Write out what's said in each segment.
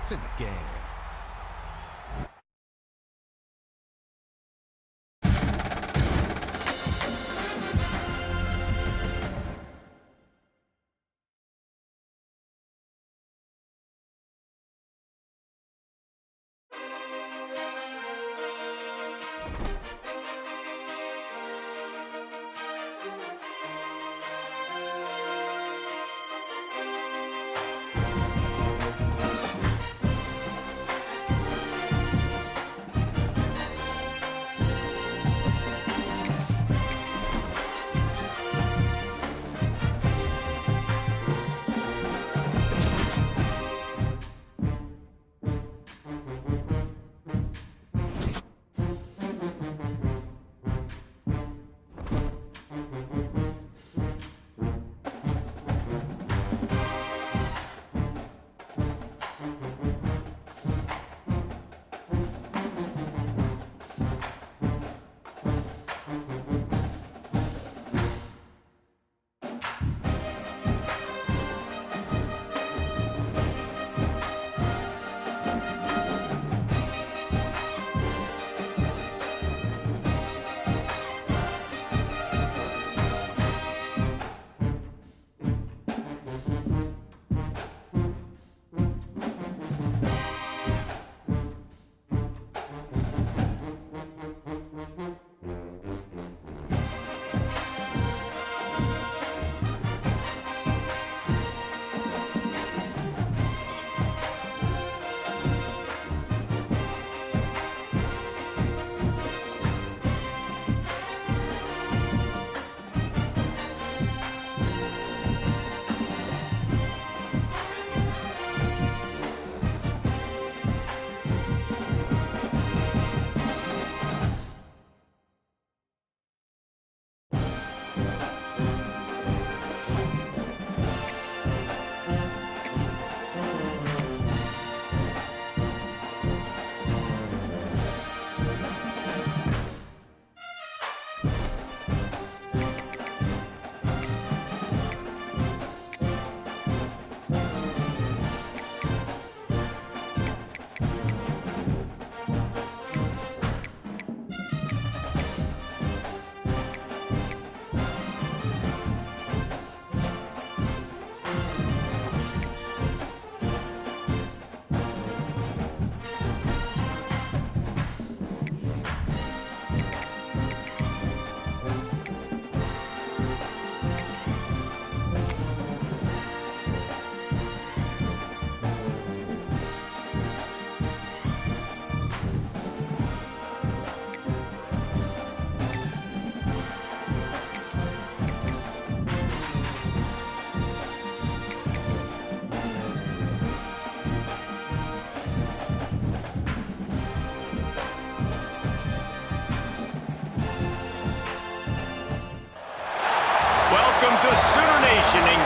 points in the game.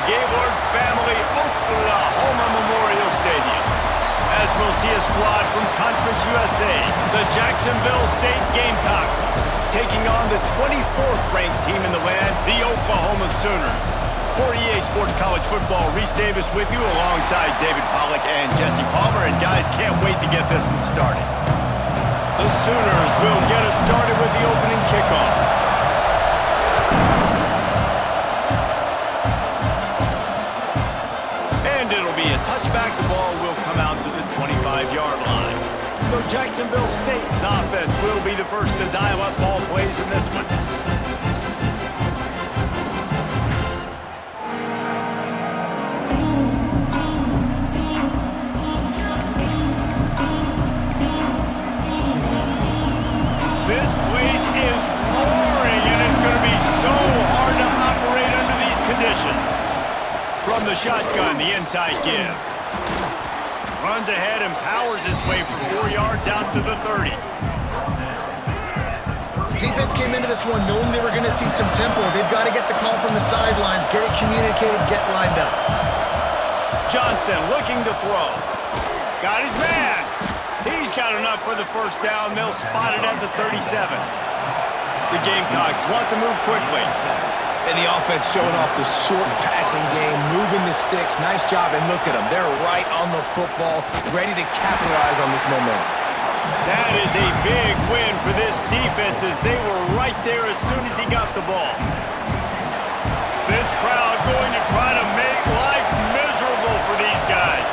Gaylord family Oklahoma Memorial Stadium. As we'll see a squad from Conference USA, the Jacksonville State Gamecocks, taking on the 24th ranked team in the land, the Oklahoma Sooners. For EA Sports College Football, Reese Davis with you alongside David Pollack and Jesse Palmer. And guys, can't wait to get this one started. The Sooners will get us started with the opening kickoff. Touchback, the ball will come out to the 25-yard line. So Jacksonville State's offense will be the first to dial up ball plays in this one. This place is roaring, and it's going to be so hard to operate under these conditions. From the shotgun, the inside give. Runs ahead and powers his way for 4 yards out to the 30. Defense came into this one knowing they were going to see some tempo. They've got to get the call from the sidelines, get it communicated, get lined up. Johnson looking to throw. Got his man. He's got enough for the first down. They'll spot it at the 37. The Gamecocks want to move quickly. And the offense showing off the short passing game, moving the sticks. Nice job, and look at them. They're right on the football, ready to capitalize on this momentum. That is a big win for this defense as they were right there as soon as he got the ball. This crowd going to try to make life miserable for these guys.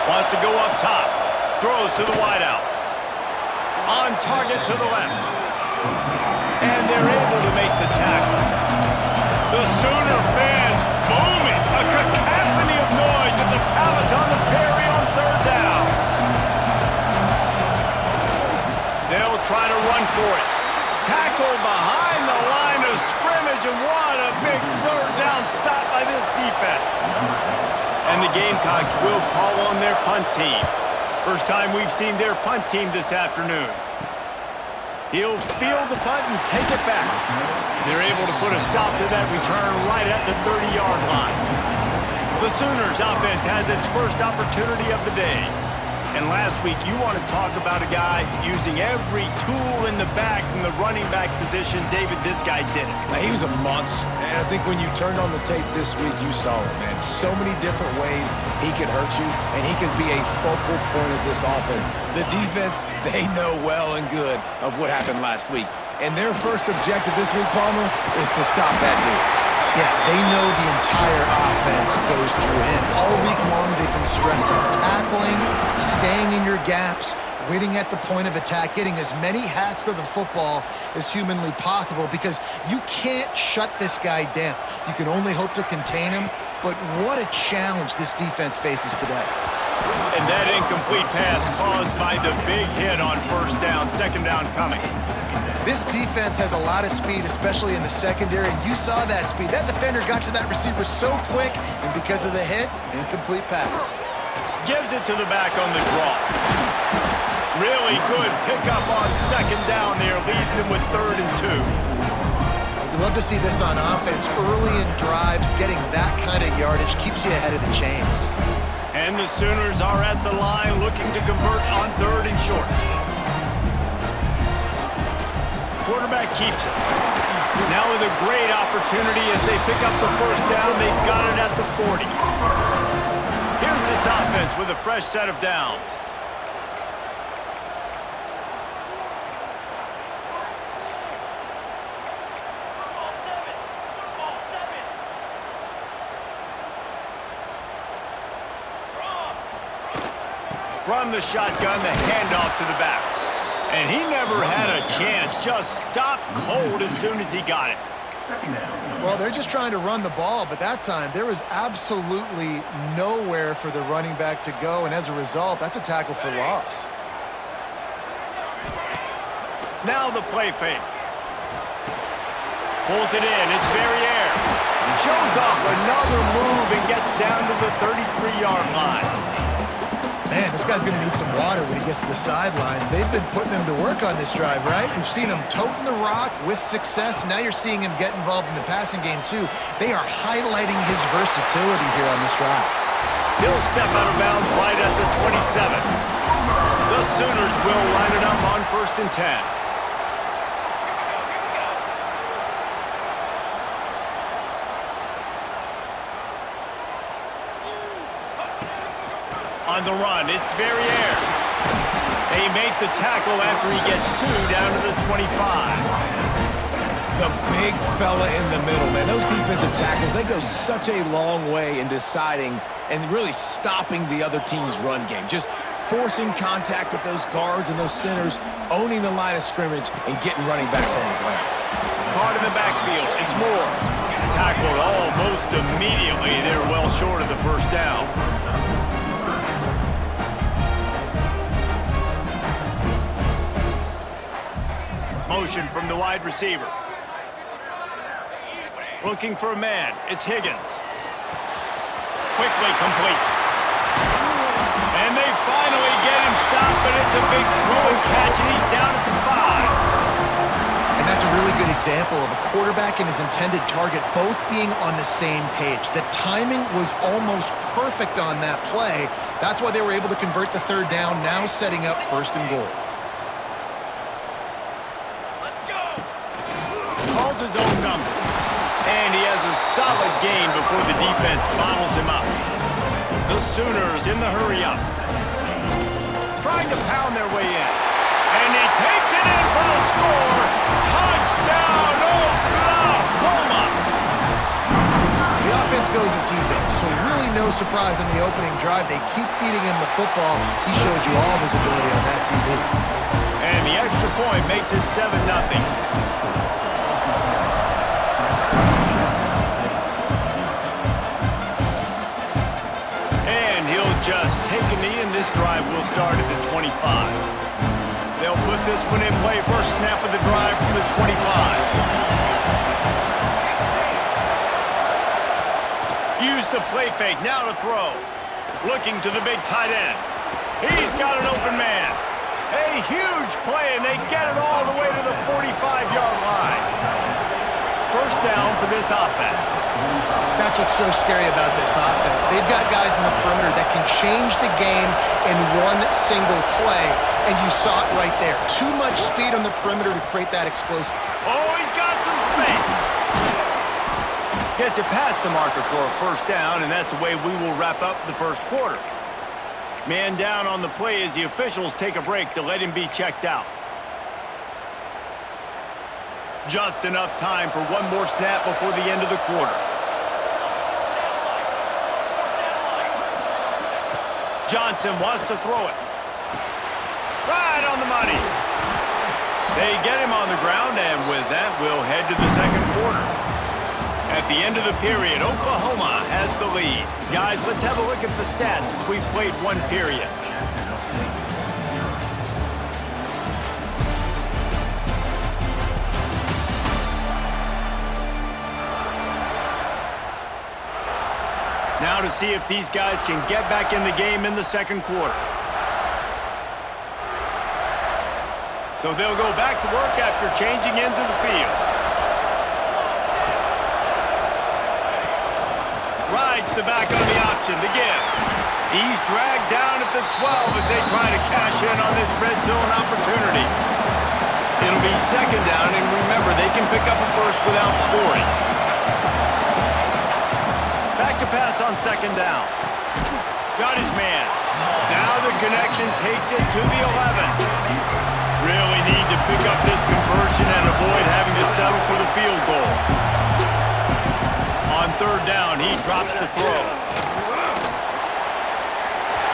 Wants to go up top. Throws to the wideout. On target to the left. And they're able to make the tackle. The Sooner fans booming. A cacophony of noise at the Palace on the Prairie on third down. They'll try to run for it. Tackle behind the line of scrimmage, and what a big third down stop by this defense. And the Gamecocks will call on their punt team. First time we've seen their punt team this afternoon. He'll field the punt and take it back. They're able to put a stop to that return right at the 30-yard line. The Sooners offense has its first opportunity of the day. And last week, you want to talk about a guy using every tool in the bag from the running back position. David, this guy did it. Now, he was a monster. And I think when you turned on the tape this week, you saw it, man. So many different ways he could hurt you, and he could be a focal point of this offense. The defense, they know well and good of what happened last week. And their first objective this week, Palmer, is to stop that dude. Yeah, they know the entire offense goes through him. All week long, they've been stressing tackling, staying in your gaps, waiting at the point of attack, getting as many hats to the football as humanly possible because you can't shut this guy down. You can only hope to contain him, but what a challenge this defense faces today. And that incomplete pass caused by the big hit on first down, second down coming. This defense has a lot of speed, especially in the secondary, and you saw that speed. That defender got to that receiver so quick, and because of the hit, incomplete pass. Gives it to the back on the draw. Really good pickup on second down there. Leaves him with 3rd and 2. You love to see this on offense. Early in drives, getting that kind of yardage keeps you ahead of the chains. And the Sooners are at the line looking to convert on 3rd and short. Quarterback keeps it. Now with a great opportunity as they pick up the first down. They've got it at the 40. Here's this offense with a fresh set of downs. From the shotgun, the handoff to the back. And he never had a chance. Just stopped cold as soon as he got it. Well, they're just trying to run the ball, but that time there was absolutely nowhere for the running back to go, and as a result, that's a tackle for loss. Now the play fake. Pulls it in. It's Verrier. Shows off another move and gets down to the 33-yard line. Man, this guy's going to need some water when he gets to the sidelines. They've been putting him to work on this drive, right? We've seen him toting the rock with success. Now you're seeing him get involved in the passing game, too. They are highlighting his versatility here on this drive. He'll step out of bounds right at the 27. The Sooners will line it up on 1st and 10. On the run, it's Verrier. They make the tackle after he gets 2 down to the 25. The big fella in the middle, man. Those defensive tackles, they go such a long way in deciding and really stopping the other team's run game. Just forcing contact with those guards and those centers, owning the line of scrimmage, and getting running backs on the ground. Caught in the backfield, it's Moore. Tackled almost immediately. They're well short of the first down. Motion from the wide receiver. Looking for a man. It's Higgins. Quickly complete. And they finally get him stopped, but it's a big throw and catch, and he's down at the 5. And that's a really good example of a quarterback and his intended target both being on the same page. The timing was almost perfect on that play. That's why they were able to convert the 3rd down, now setting up 1st and goal. his own number. And he has a solid gain before the defense bottles him up. The Sooners in the hurry up. Trying to pound their way in. And he takes it in for the score. Touchdown, Oklahoma! The offense goes as he goes, so really no surprise in the opening drive. They keep feeding him the football. He showed you all of his ability on that TV. And the extra point makes it 7-0. And he'll just take a knee, and this drive will start at the 25. They'll put this one in play. First snap of the drive from the 25. Use the play fake, now to throw. Looking to the big tight end. He's got an open man. A huge play, and they get it all the way to the 45-yard line. First down for this offense. That's what's so scary about this offense. They've got guys in the perimeter that can change the game in one single play, and you saw it right there. Too much speed on the perimeter to create that explosive. Oh, he's got some space. Gets it past the marker for a first down, and that's the way we will wrap up the first quarter. Man down on the play as the officials take a break to let him be checked out. Just enough time for one more snap before the end of the quarter. Johnson wants to throw it. Right on the money. They get him on the ground, and with that, we'll head to the second quarter. At the end of the period, Oklahoma has the lead. Guys, let's have a look at the stats as we've played one period. Now to see if these guys can get back in the game in the second quarter. So they'll go back to work after changing into the field. Rides the back on the option to give. He's dragged down at the 12 as they try to cash in on this red zone opportunity. It'll be second down, and remember, they can pick up a first without scoring. Back to pass on second down. Got his man. Now the connection takes it to the 11. Really need to pick up this conversion and avoid having to settle for the field goal. On third down, he drops the throw.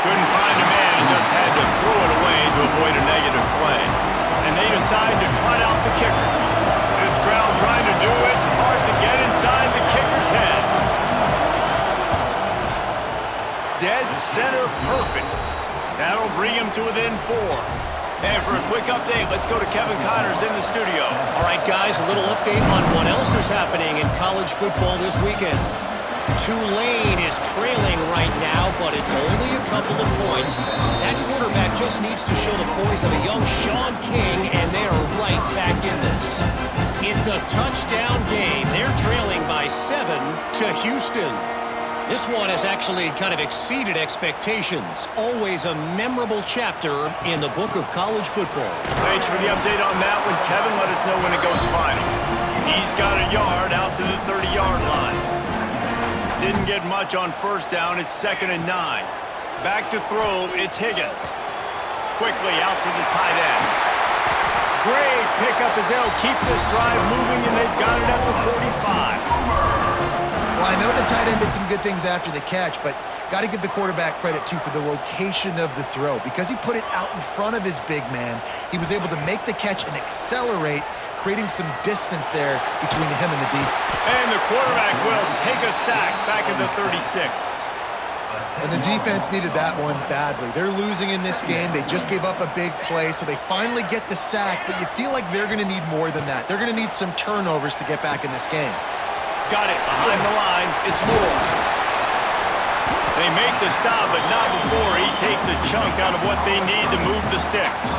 Couldn't find a man and just had to throw it away to avoid a negative play. And they decide to trot out the kicker. This crowd trying to do its part to get inside the kicker's head. Dead center perfect. That'll bring him to within 4. And for a quick update, let's go to Kevin Connors in the studio. All right, guys, a little update on what else is happening in college football this weekend. Tulane is trailing right now, but it's only a couple of points. That quarterback just needs to show the poise of a young Sean King, and they are right back in this. It's a touchdown game. They're trailing by 7 to Houston. This one has actually kind of exceeded expectations. Always a memorable chapter in the book of college football. Thanks for the update on that one, Kevin. Let us know when it goes final. He's got a yard out to the 30-yard line. Didn't get much on first down. It's 2nd and 9. Back to throw. It's Higgins. Quickly out to the tight end. Great pickup as they'll keep this drive moving, and they've got it at the 45. Well, I know the tight end did some good things after the catch, but got to give the quarterback credit, too, for the location of the throw. Because he put it out in front of his big man, he was able to make the catch and accelerate, creating some distance there between him and the defense. And the quarterback will take a sack back at the 36. And the defense needed that one badly. They're losing in this game. They just gave up a big play, so they finally get the sack, but you feel like they're going to need more than that. They're going to need some turnovers to get back in this game. Got it behind the line. It's Moore. They make the stop, but not before he takes a chunk out of what they need to move the sticks.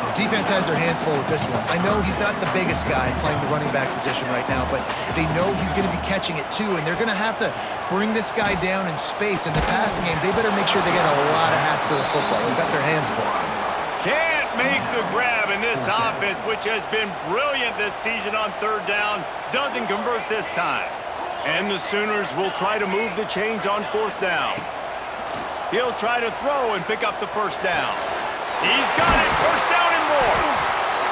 The defense has their hands full with this one. I know he's not the biggest guy playing the running back position right now, but they know he's going to be catching it too, and they're going to have to bring this guy down in space. In the passing game, they better make sure they get a lot of hats to the football. They've got their hands full. Can't make the grab, and this offense, which has been brilliant this season on third down, doesn't convert this time. And the Sooners will try to move the chains on fourth down. He'll try to throw and pick up the first down. He's got it, first down and more.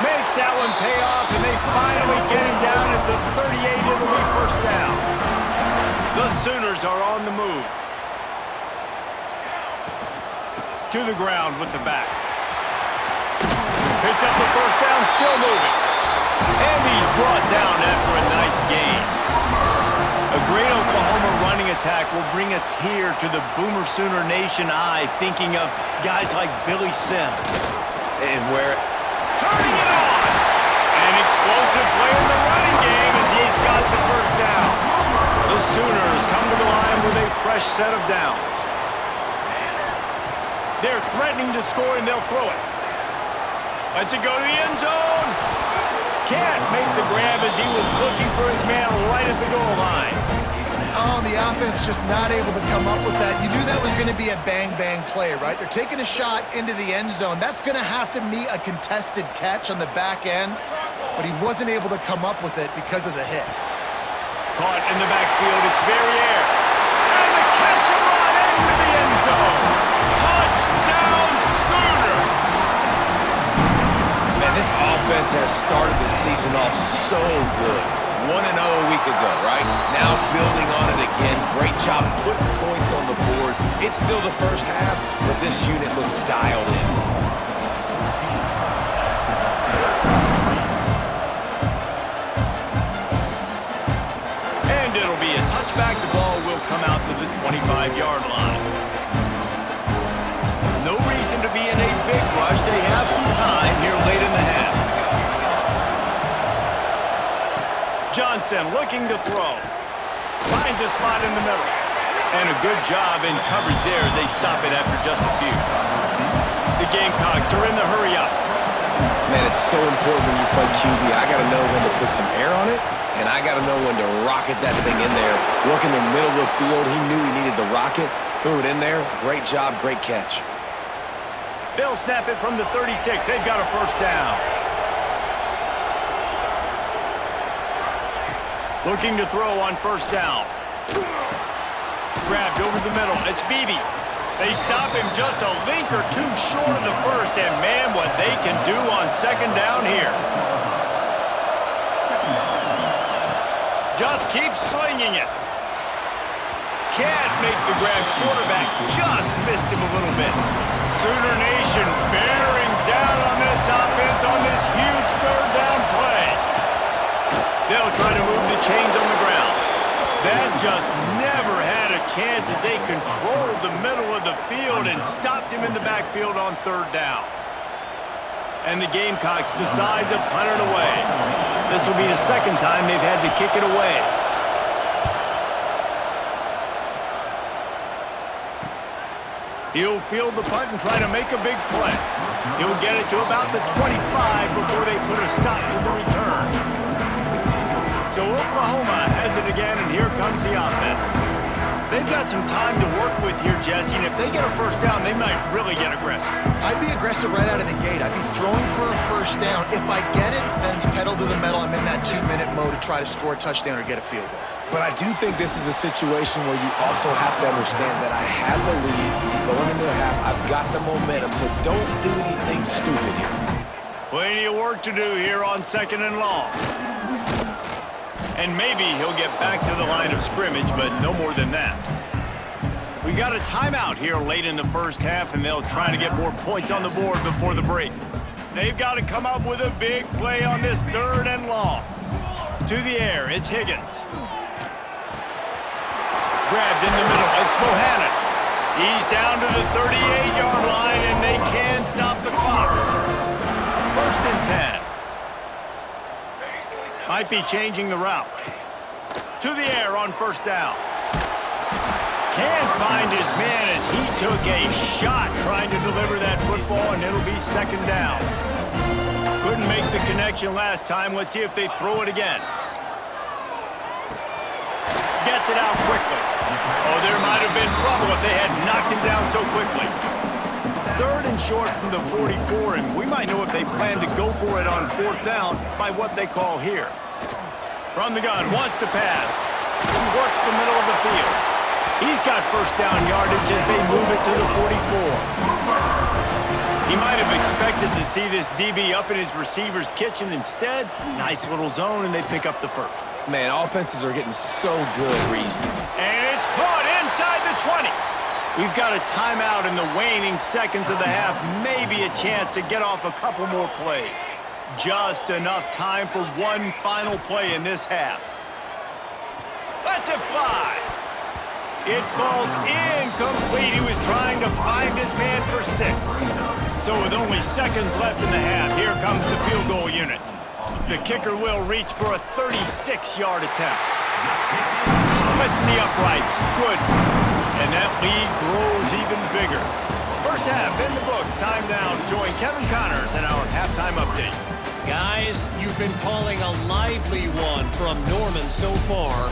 Makes that one pay off, and they finally get him down at the 38. It'll be first down. The Sooners are on the move. To the ground with the back. Picks up the first down, still moving. And he's brought down after a nice gain. A great Oklahoma running attack will bring a tear to the Boomer Sooner Nation eye, thinking of guys like Billy Sims. And where... Turning it on! An explosive play in the running game as he's got the first down. The Sooners come to the line with a fresh set of downs. They're threatening to score, and they'll throw it. Lets it go to the end zone. Can't make the grab as he was looking for his man right at the goal line. Oh, the offense just not able to come up with that. You knew that was going to be a bang-bang play, right? They're taking a shot into the end zone. That's going to have to be a contested catch on the back end, but he wasn't able to come up with it because of the hit. Caught in the backfield, it's Verrier. And the catch and run into the end zone. Touchdown, Sooners! Man, this offense has started the season off so good. 1-0 a week ago, right? Now building on it again. Great job putting points on the board. It's still the first half, but this unit looks dialed in. And it'll be a touchback. The ball will come out to the 25-yard line. No reason to be in a big rush. They have some time here late in the half. Johnson looking to throw. Finds a spot in the middle. And a good job in coverage there as they stop it after just a few. The Gamecocks are in the hurry-up. Man, it's so important when you play QB. I got to know when to put some air on it, and I got to know when to rocket that thing in there. Work in the middle of the field. He knew he needed the rocket. Threw it in there. Great job, great catch. They'll snap it from the 36. They've got a first down. Looking to throw on first down. Grabbed over the middle. It's Beebe. They stop him just a link or two short of the first, and man, what they can do on second down here. Just keep slinging it. Can't make the grab. Quarterback just missed him a little bit. Sooner Nation bearing down on this offense on this huge third down play. They'll try to move the chains on the ground. That just never had a chance as they controlled the middle of the field and stopped him in the backfield on third down. And the Gamecocks decide to punt it away. This will be the second time they've had to kick it away. He'll field the punt and try to make a big play. He'll get it to about the 25 before they put a stop to the return. So Oklahoma has it again, and here comes the offense. They've got some time to work with here, Jesse, and if they get a first down, they might really get aggressive. I'd be aggressive right out of the gate. I'd be throwing for a first down. If I get it, then it's pedal to the metal. I'm in that 2-minute mode to try to score a touchdown or get a field goal. But I do think this is a situation where you also have to understand that I have the lead going into the half. I've got the momentum, so don't do anything stupid here. Plenty of work to do here on second and long. And maybe he'll get back to the line of scrimmage, but no more than that. We got a timeout here late in the first half, and they'll try to get more points on the board before the break. They've got to come up with a big play on this third and long. To the air, it's Higgins. Grabbed in the middle, it's Bohannon. He's down to the 38-yard line, and they can stop the clock. First and 10. Might be changing the route. To the air on first down. Can't find his man as he took a shot trying to deliver that football, and it'll be second down. Couldn't make the connection last time. Let's see if they throw it again. Gets it out quickly. Oh, there might have been trouble if they had knocked him down so quickly. 3rd and short from the 44, and we might know if they plan to go for it on 4th down by what they call here. From the gun, wants to pass. Works the middle of the field. He's got 1st down yardage as they move it to the 44. He might have expected to see this DB up in his receiver's kitchen. Instead, nice little zone, and they pick up the 1st. Man, offenses are getting so good, Reese. And it's caught inside the 20. We've got a timeout in the waning seconds of the half. Maybe a chance to get off a couple more plays. Just enough time for one final play in this half. Lets it fly. It falls incomplete. He was trying to find his man for 6. So with only seconds left in the half, here comes the field goal unit. The kicker will reach for a 36-yard attempt. Splits the uprights. Good. And that lead grows even bigger. First half in the books. Time now to join Kevin Connors in our halftime update. Guys, you've been calling a lively one from Norman so far.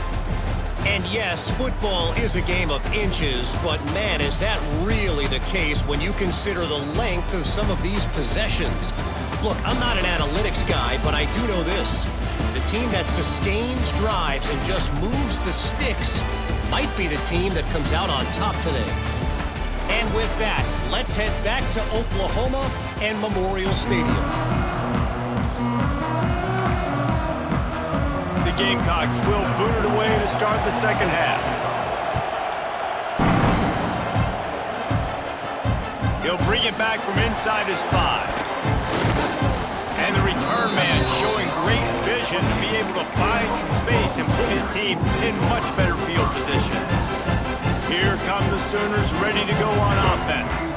And yes, football is a game of inches, but man, is that really the case when you consider the length of some of these possessions. Look, I'm not an analytics guy, but I do know this. The team that sustains drives and just moves the sticks might be the team that comes out on top today. And with that, let's head back to Oklahoma and Memorial Stadium. The Gamecocks will boot it away to start the second half. He'll bring it back from inside his 5. And the return man showing great vision to be able to find some space and put his team in much better field position. Here come the Sooners ready to go on offense.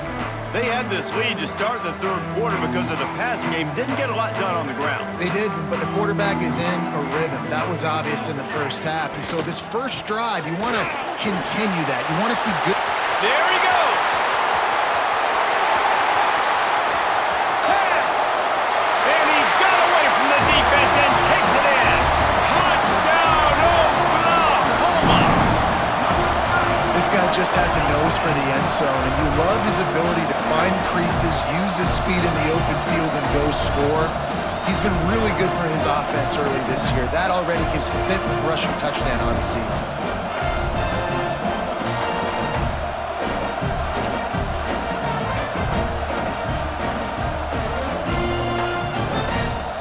They had this lead to start the 3rd quarter because of the passing game. Didn't get a lot done on the ground. They did, but the quarterback is in a rhythm. That was obvious in the first half. And so this first drive, you want to continue that. You want to see good. There he goes. 10. And he got away from the defense and takes it in. Touchdown, Oklahoma. This guy just has a nose for the end zone, and you love his ability to find creases, use his speed in the open field, and go score. He's been really good for his offense early this year. That already his 5th rushing touchdown on the season.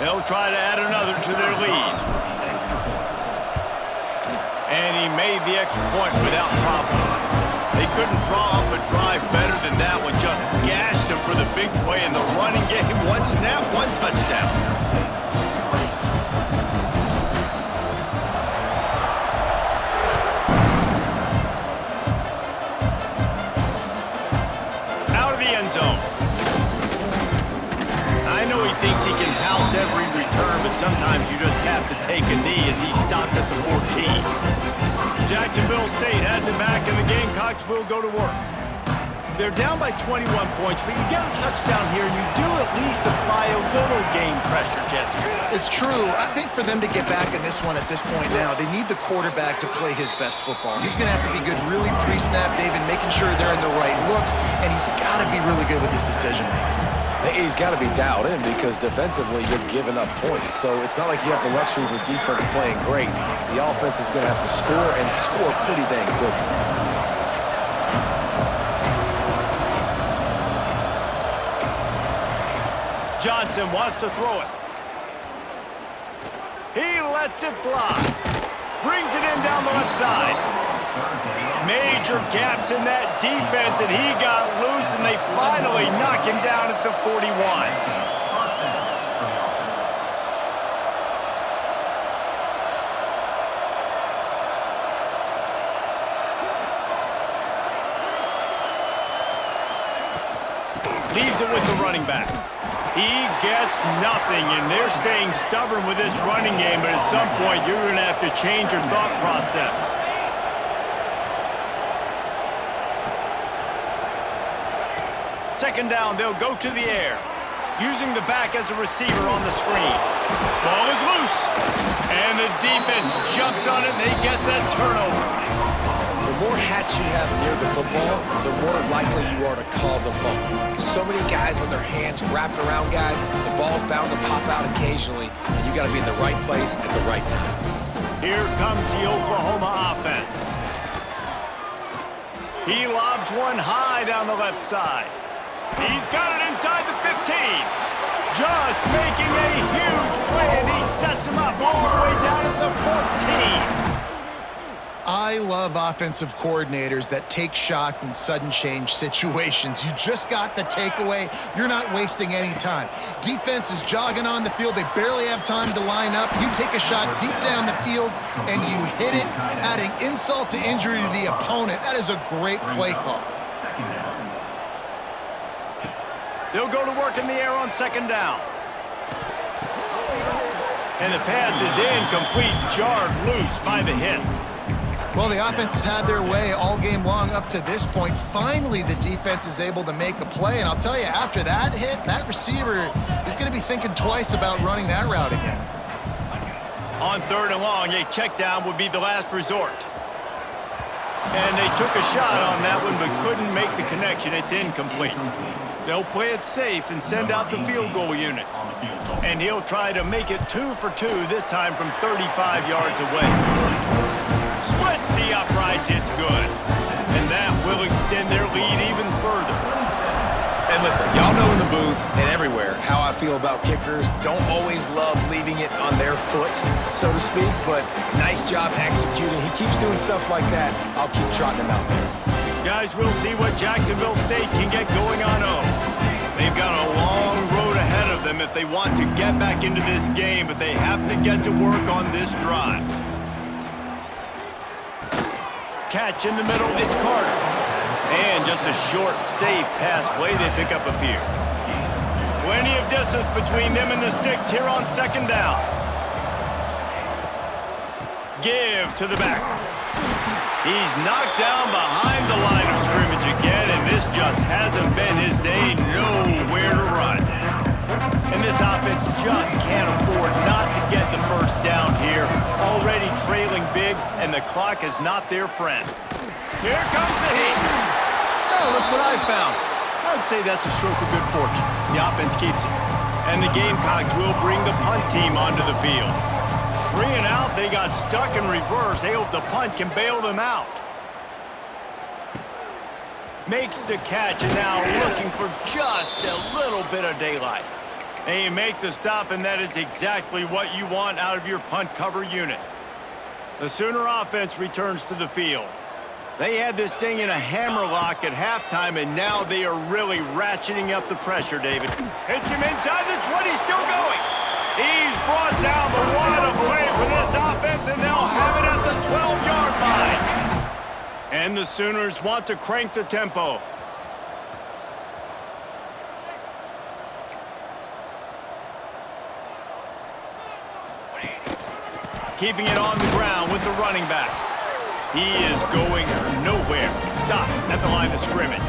They'll try to add another to their lead. And he made the extra point without problem. They couldn't draw up a drive better than that one. Just gashed him for the big play in the running game. 1 snap, 1 touchdown. Out of the end zone. I know he thinks he can house every return, but sometimes you just have to take a knee as he stopped at the 14. Jacksonville State has it back, and the Gamecocks will go to work. They're down by 21 points, but you get a touchdown here, and you do at least apply a little game pressure, Jesse. It's true. I think for them to get back in this one at this point now, they need the quarterback to play his best football. He's going to have to be good really pre-snap, David, making sure they're in the right looks, and he's got to be really good with his decision-making. He's got to be dialed in because defensively you're giving up points. So it's not like you have the luxury of your defense playing great. The offense is going to have to score and score pretty dang quickly. Johnson wants to throw it. He lets it fly. Brings it in down the left side. Major gaps in that defense, and he got loose, and they finally knock him down at the 41. Leaves it with the running back. He gets nothing, and they're staying stubborn with this running game, but at some point you're going to have to change your thought process. Second down, they'll go to the air, using the back as a receiver on the screen. Ball is loose, and the defense jumps on it, and they get that turnover. The more hats you have near the football, the more likely you are to cause a fumble. So many guys with their hands wrapping around guys, the ball's bound to pop out occasionally, and you got to be in the right place at the right time. Here comes the Oklahoma offense. He lobs one high down the left side. He's got it inside the 15. Just making a huge play, and he sets him up all the way down at the 14. I love offensive coordinators that take shots in sudden change situations. You just got the takeaway. You're not wasting any time. Defense is jogging on the field. They barely have time to line up. You take a shot deep down the field, and you hit it, adding insult to injury to the opponent. That is a great play call. They'll go to work in the air on second down. And the pass is incomplete, jarred loose by the hit. Well, the offense has had their way all game long up to this point. Finally, the defense is able to make a play. And I'll tell you, after that hit, that receiver is going to be thinking twice about running that route again. On third and long, a check down would be the last resort. And they took a shot on that one, but couldn't make the connection. It's incomplete. They'll play it safe and send out the field goal unit. And he'll try to make it 2 for 2, this time from 35 yards away. Splits the uprights, it's good. And that will extend their lead even further. And listen, y'all know in the booth and everywhere how I feel about kickers. Don't always love leaving it on their foot, so to speak, but nice job executing. He keeps doing stuff like that. I'll keep trotting him out there. Guys, we'll see what Jacksonville State can get going on home. They've got a long road ahead of them if they want to get back into this game, but they have to get to work on this drive. Catch in the middle, it's Carter. And just a short, safe pass play, they pick up a few. Plenty of distance between them and the sticks here on second down. Give to the back. He's knocked down behind the line of scrimmage again, and this just hasn't been his day. Nowhere to run. And this offense just can't afford not to get the first down here. Already trailing big, and the clock is not their friend. Here comes the heat. Oh, look what I found. I'd say that's a stroke of good fortune. The offense keeps it. And the Gamecocks will bring the punt team onto the field. 3 and out, they got stuck in reverse. They hope the punt can bail them out. Makes the catch, and now looking for just a little bit of daylight. They make the stop, and that is exactly what you want out of your punt cover unit. The Sooner offense returns to the field. They had this thing in a hammerlock at halftime, and now they are really ratcheting up the pressure, David. Hits him inside the 20, still going. He's brought down, but what a play for this offense, and they'll have it at the 12-yard line. And the Sooners want to crank the tempo. Keeping it on the ground with the running back. He is going nowhere. Stop at the line of scrimmage.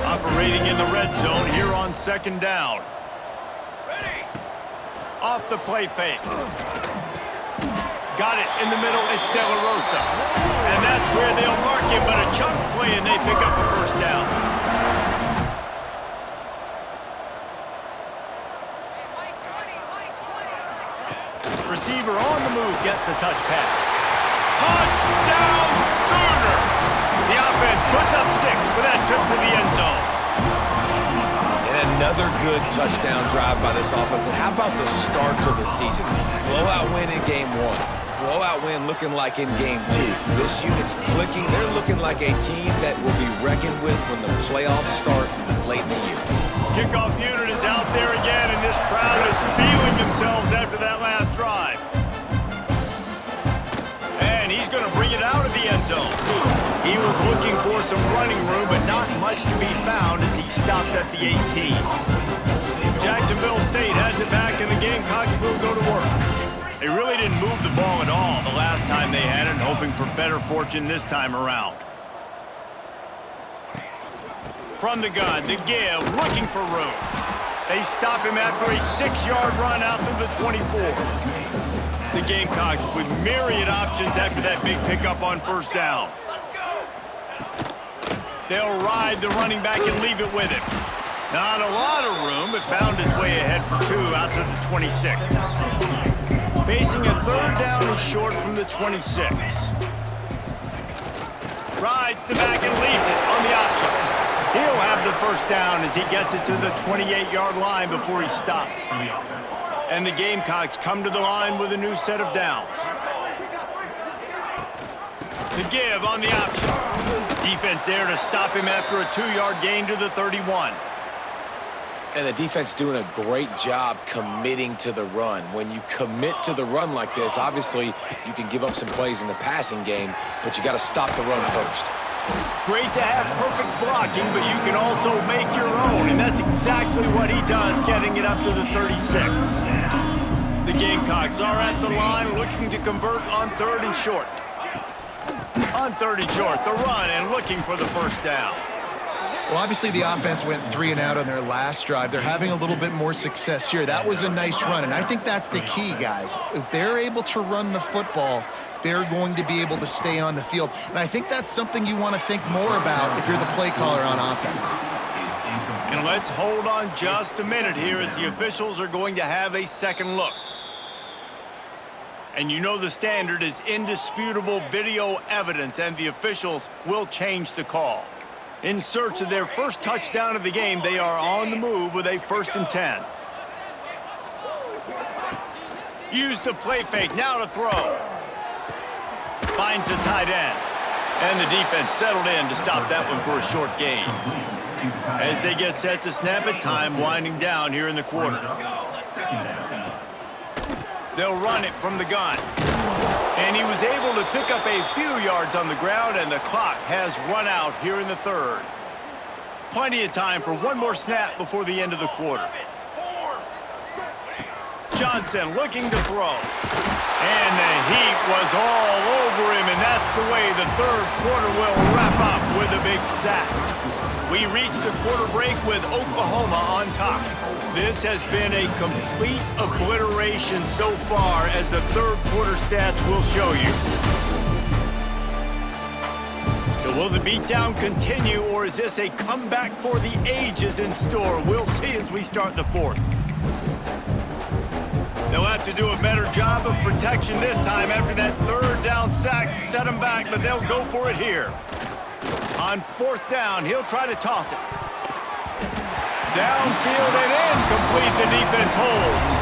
Operating in the red zone here on second down. Off the play fake. Got it in the middle, it's De La Rosa. And that's where they'll mark him, but a chunk play and they pick up a first down. Receiver on the move gets the touch pass. Touchdown Sooners! The offense puts up 6 with that trip to the end zone. Another good touchdown drive by this offense. And how about the start to the season? Blowout win in game 1. Blowout win looking like in game 2. This unit's clicking. They're looking like a team that will be reckoned with when the playoffs start late in the year. Kickoff unit is out there again, and this crowd is feeling themselves after that last drive. And he's going to bring it out of the end zone. He was looking for some running room, but not much to be found as he stopped at the 18. Jacksonville State has it back, and the Gamecocks will go to work. They really didn't move the ball at all the last time they had it, hoping for better fortune this time around. From the gun, the give, looking for room. They stop him after a 6-yard run out to the 24. The Gamecocks with myriad options after that big pickup on first down. They'll ride the running back and leave it with him. Not a lot of room, but found his way ahead for 2 out to the 26. Facing a third down and short from the 26. Rides the back and leaves it on the option. He'll have the first down as he gets it to the 28-yard line before he's stopped. And the Gamecocks come to the line with a new set of downs. The give on the option. Defense there to stop him after a 2-yard gain to the 31. And the defense doing a great job committing to the run. When you commit to the run like this, obviously you can give up some plays in the passing game, but you got to stop the run first. Great to have perfect blocking, but you can also make your own, and that's exactly what he does, getting it up to the 36. The Gamecocks are at the line looking to convert on 3rd and short. On 3rd and short, the run and looking for the first down. Well, obviously the offense went 3 and out on their last drive. They're having a little bit more success here. That was a nice run, and I think that's the key, guys. If they're able to run the football, they're going to be able to stay on the field. And I think that's something you want to think more about if you're the play caller on offense. And let's hold on just a minute here as the officials are going to have a second look. And you know the standard is indisputable video evidence, and the officials will change the call. In search of their first touchdown of the game, they are on the move with a 1st and 10. Use the play fake, now to throw. Finds the tight end. And the defense settled in to stop that one for a short gain. As they get set to snap it, time winding down here in the quarter. They'll run it from the gun. And he was able to pick up a few yards on the ground, and the clock has run out here in the 3rd. Plenty of time for one more snap before the end of the quarter. Johnson looking to throw. And the heat was all over him, and that's the way the 3rd quarter will wrap up with a big sack. We reach the quarter break with Oklahoma on top. This has been a complete obliteration so far, as the 3rd quarter stats will show you. So will the beatdown continue, or is this a comeback for the ages in store? We'll see as we start the 4th. They'll have to do a better job of protection this time after that 3rd down sack set them back, but they'll go for it here. On 4th down, he'll try to toss it. Downfield and incomplete, the defense holds.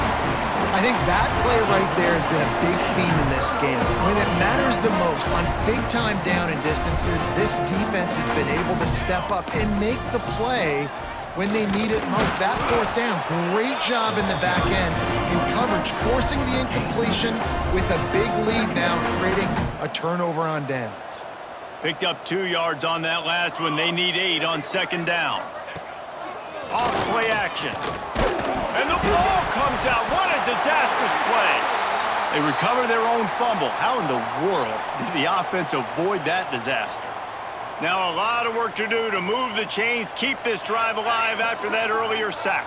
I think that play right there has been a big theme in this game. When it matters the most, on big-time down and distances, this defense has been able to step up and make the play when they need it most. That 4th down, great job in the back end in coverage, forcing the incompletion with a big lead now, creating a turnover on downs. Picked up 2 yards on that last one. They need 8 on 2nd down. Off play action. And the ball comes out. What a disastrous play. They recover their own fumble. How in the world did the offense avoid that disaster? Now a lot of work to do to move the chains, keep this drive alive after that earlier sack.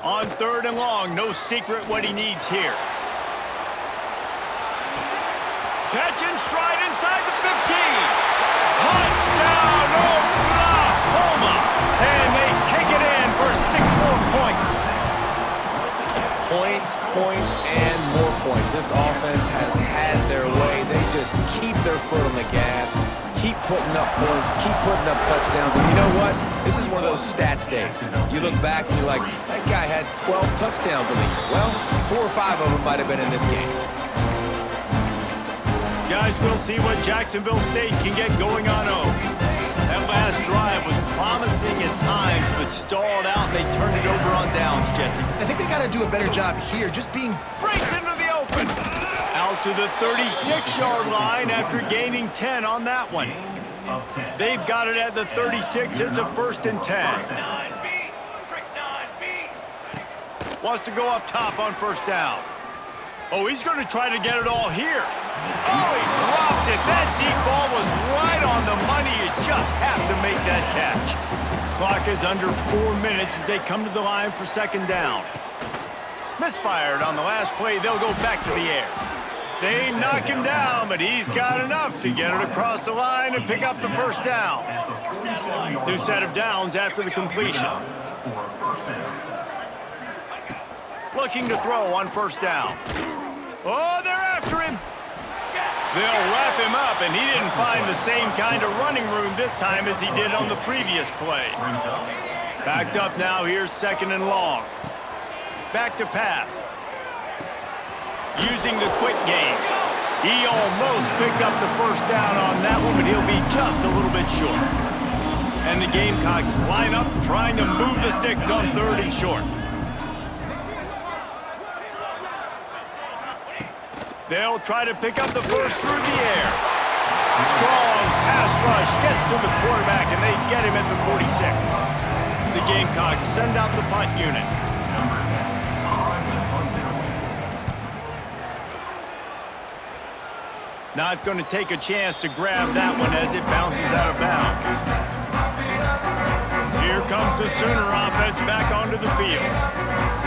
On 3rd and long, no secret what he needs here. Catch and stride inside the 15. Touchdown, Oklahoma! And they take it in for 6 more points. Points, and more points. This offense has had their way. They just keep their foot on the gas, keep putting up points, keep putting up touchdowns. And you know what? This is one of those stats days. You look back and you're like, that guy had 12 touchdowns in the year. Well, 4 or 5 of them might have been in this game. Guys, we'll see what Jacksonville State can get going on home. That last drive was promising at times, but stalled out, and they turned it over on downs, Jesse. I think they got to do a better job here, just being... Breaks into the open. Out to the 36-yard line after gaining 10 on that one. They've got it at the 36. It's a 1st and 10. Wants to go up top on 1st down. Oh, he's going to try to get it all here. Oh, he dropped it. That deep ball was right on the money. You just have to make that catch. Clock is under 4 minutes as they come to the line for 2nd down. Misfired on the last play. They'll go back to the air. They knock him down, but he's got enough to get it across the line and pick up the first down. New set of downs after the completion. Looking to throw on first down. Oh, they're after him. They'll wrap him up, and he didn't find the same kind of running room this time as he did on the previous play. Backed up now, here's second and long. Back to pass. Using the quick game. He almost picked up the first down on that one, but he'll be just a little bit short. And the Gamecocks line up, trying to move the sticks on third and short. They'll try to pick up the first through the air. Strong pass rush gets to the quarterback, and they get him at the 46. The Gamecocks send out the punt unit. Not going to take a chance to grab that one as it bounces out of bounds. Here comes the Sooner offense back onto the field.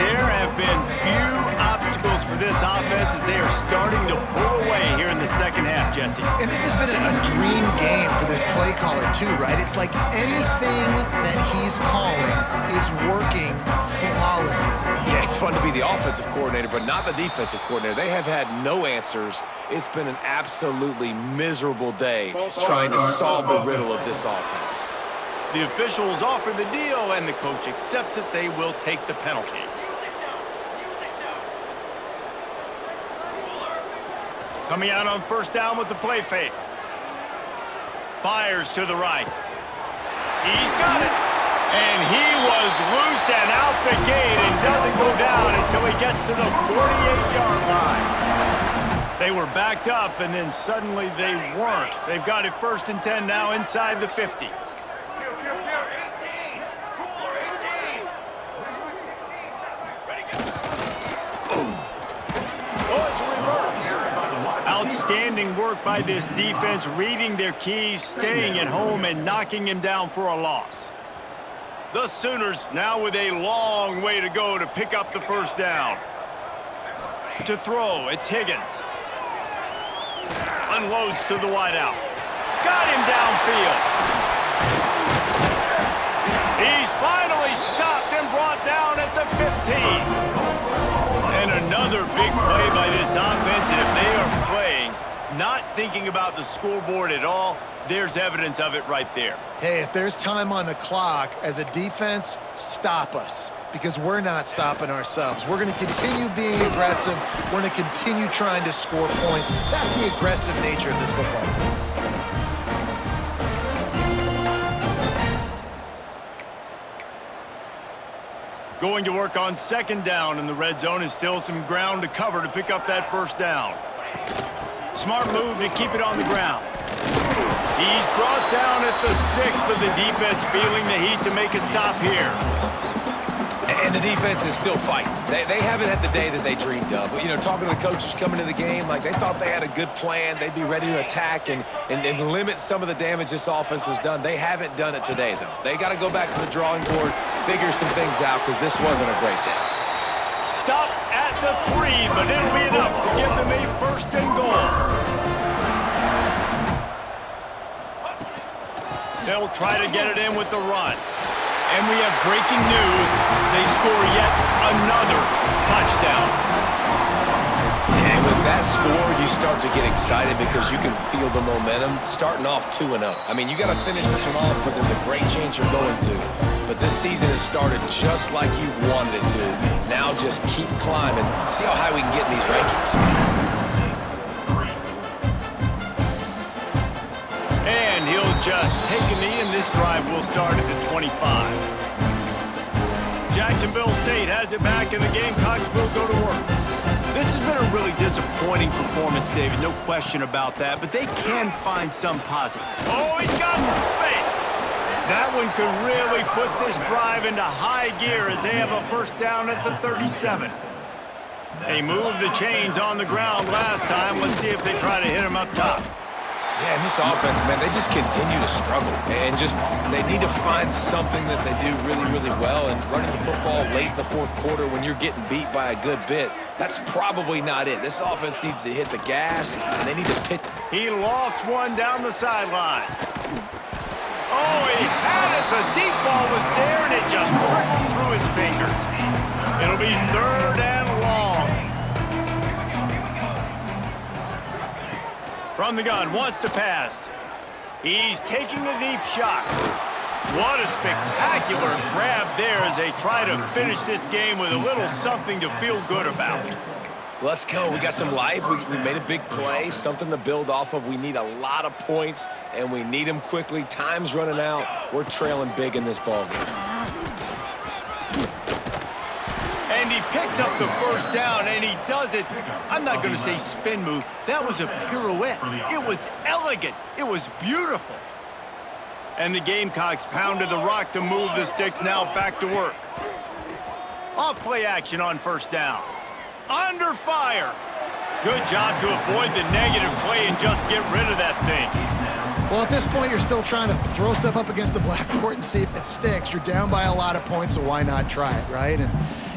There have been few obstacles for this offense as they are starting to pull away here in the second half, Jesse. And this has been a dream game for this play caller too, right? It's like anything that he's calling is working flawlessly. Yeah, it's fun to be the offensive coordinator, but not the defensive coordinator. They have had no answers. It's been an absolutely miserable day trying to solve the riddle of this offense. The officials offer the deal, and the coach accepts it. They will take the penalty. Coming out on first down with the play fake. Fires to the right. He's got it. And he was loose and out the gate and doesn't go down until he gets to the 48-yard line. They were backed up, and then suddenly they weren't. They've got it first and 10 now inside the 50. Outstanding work by this defense, reading their keys, staying at home, and knocking him down for a loss. The Sooners now with a long way to go to pick up the first down. To throw, it's Higgins. Unloads to the wideout. Got him downfield. He's finally stopped and brought down at the 15. And another big play by this offense, and if they are playing, not thinking about the scoreboard at all, there's evidence of it right there. Hey, if there's time on the clock, as a defense, stop us, because we're not stopping ourselves. We're going to continue being aggressive. We're going to continue trying to score points. That's the aggressive nature of this football team. Going to work on second down, and the red zone is still some ground to cover to pick up that first down. Smart move to keep it on the ground. He's brought down at the 6, but the defense feeling the heat to make a stop here. And the defense is still fighting. They haven't had the day that they dreamed of. But, you know, talking to the coaches coming into the game, like they thought they had a good plan. They'd be ready to attack and limit some of the damage this offense has done. They haven't done it today, though. They got to go back to the drawing board, figure some things out, because this wasn't a great day. Stop at the 3, but it'll be enough to give them a first and goal. They'll try to get it in with the run. And we have breaking news. They score yet another touchdown. And with that score, you start to get excited because you can feel the momentum starting off 2-0. I mean, you got to finish this one off, but there's a great chance you're going to. But this season has started just like you've wanted it to. Now just keep climbing. See how high we can get in these rankings. And he'll just take a knee, and this drive will start at the 25. Jacksonville State has it back, and the Gamecocks will go to work. This has been a really disappointing performance, David, no question about that, but they can find some positive. Oh, he's got some space. That one could really put this drive into high gear as they have a first down at the 37. They moved the chains on the ground last time. Let's see if they try to hit him up top. Yeah, and this offense, man, they just continue to struggle. And they need to find something that they do really, really well. And running the football late in the fourth quarter when you're getting beat by a good bit, That's probably not it. This offense needs to hit the gas, and they need to pitch. He lofts one down the sideline. Oh, he had it. The deep ball was there, and it just trickled through his fingers. It'll be 3rd and long. From the gun, wants to pass. He's taking a deep shot. What a spectacular grab there as they try to finish this game with a little something to feel good about. Let's go. We got some life. We made a big play, something to build off of. We need a lot of points, and we need them quickly. Time's running out. We're trailing big in this ballgame. And he picks up the first down, and he does it. I'm not going to say spin move. That was a pirouette. It was elegant. It was beautiful. And the Gamecocks pounded the rock to move the sticks, now back to work. Off-play action on 1st down. Under fire. Good job to avoid the negative play and just get rid of that thing. Well, at this point, you're still trying to throw stuff up against the blackboard and see if it sticks. You're down by a lot of points, so why not try it, right? And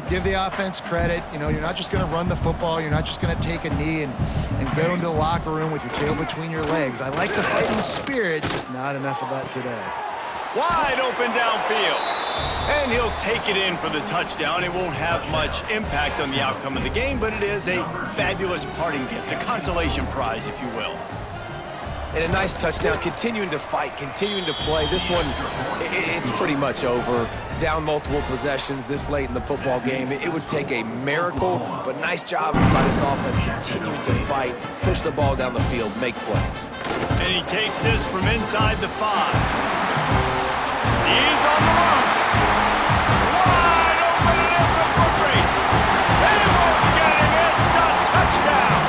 give the offense credit. You know, you're not just going to run the football. You're not just going to take a knee and go into the locker room with your tail between your legs. I like the fighting spirit, just not enough of that today. Wide open downfield. And he'll take it in for the touchdown. It won't have much impact on the outcome of the game, but it is a fabulous parting gift, a consolation prize, if you will. And a nice touchdown, continuing to fight, continuing to play. This one, it's pretty much over. Down multiple possessions this late in the football game. It would take a miracle, but nice job by this offense continuing to fight, push the ball down the field, make plays. And he takes this from inside the 5. He's on the ropes. Wide open, and it's a foot race. They won't get him. It's a touchdown.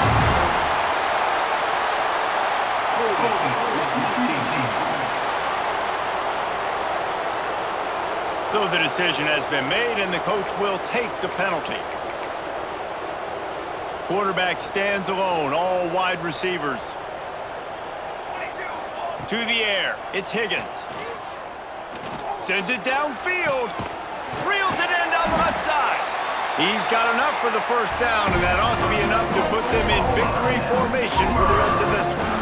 So the decision has been made, and the coach will take the penalty. Quarterback stands alone, all wide receivers. To the air, it's Higgins. Sends it downfield. Reels it in down the left side. He's got enough for the 1st down, and that ought to be enough to put them in victory formation for the rest of this one.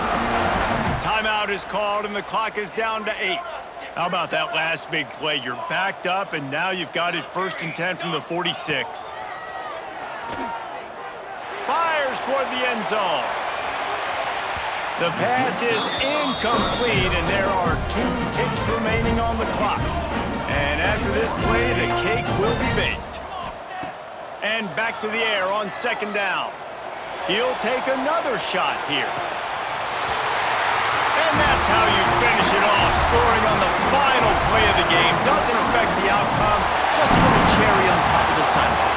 Timeout is called, and the clock is down to 8. How about that last big play? You're backed up, and now you've got it 1st and 10 from the 46. Fires toward the end zone. The pass is incomplete, and there are 2 ticks remaining on the clock. And after this play, the cake will be baked. And back to the air on 2nd down. He'll take another shot here. And that's how you finish it off. Scoring on the final play of the game doesn't affect the outcome. Just a little cherry on top of the sundae.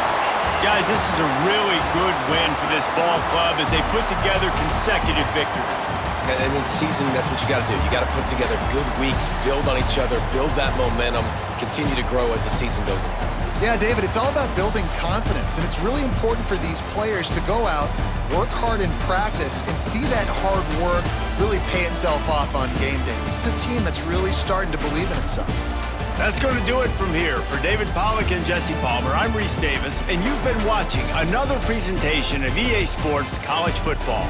Guys, this is a really good win for this ball club as they put together consecutive victories. And this season, that's what you got to do. You got to put together good weeks, build on each other, build that momentum, continue to grow as the season goes on. Yeah, David, it's all about building confidence, and it's really important for these players to go out, work hard in practice, and see that hard work really pay itself off on game day. This is a team that's really starting to believe in itself. That's going to do it from here. For David Pollack and Jesse Palmer, I'm Reese Davis, and you've been watching another presentation of EA Sports College Football.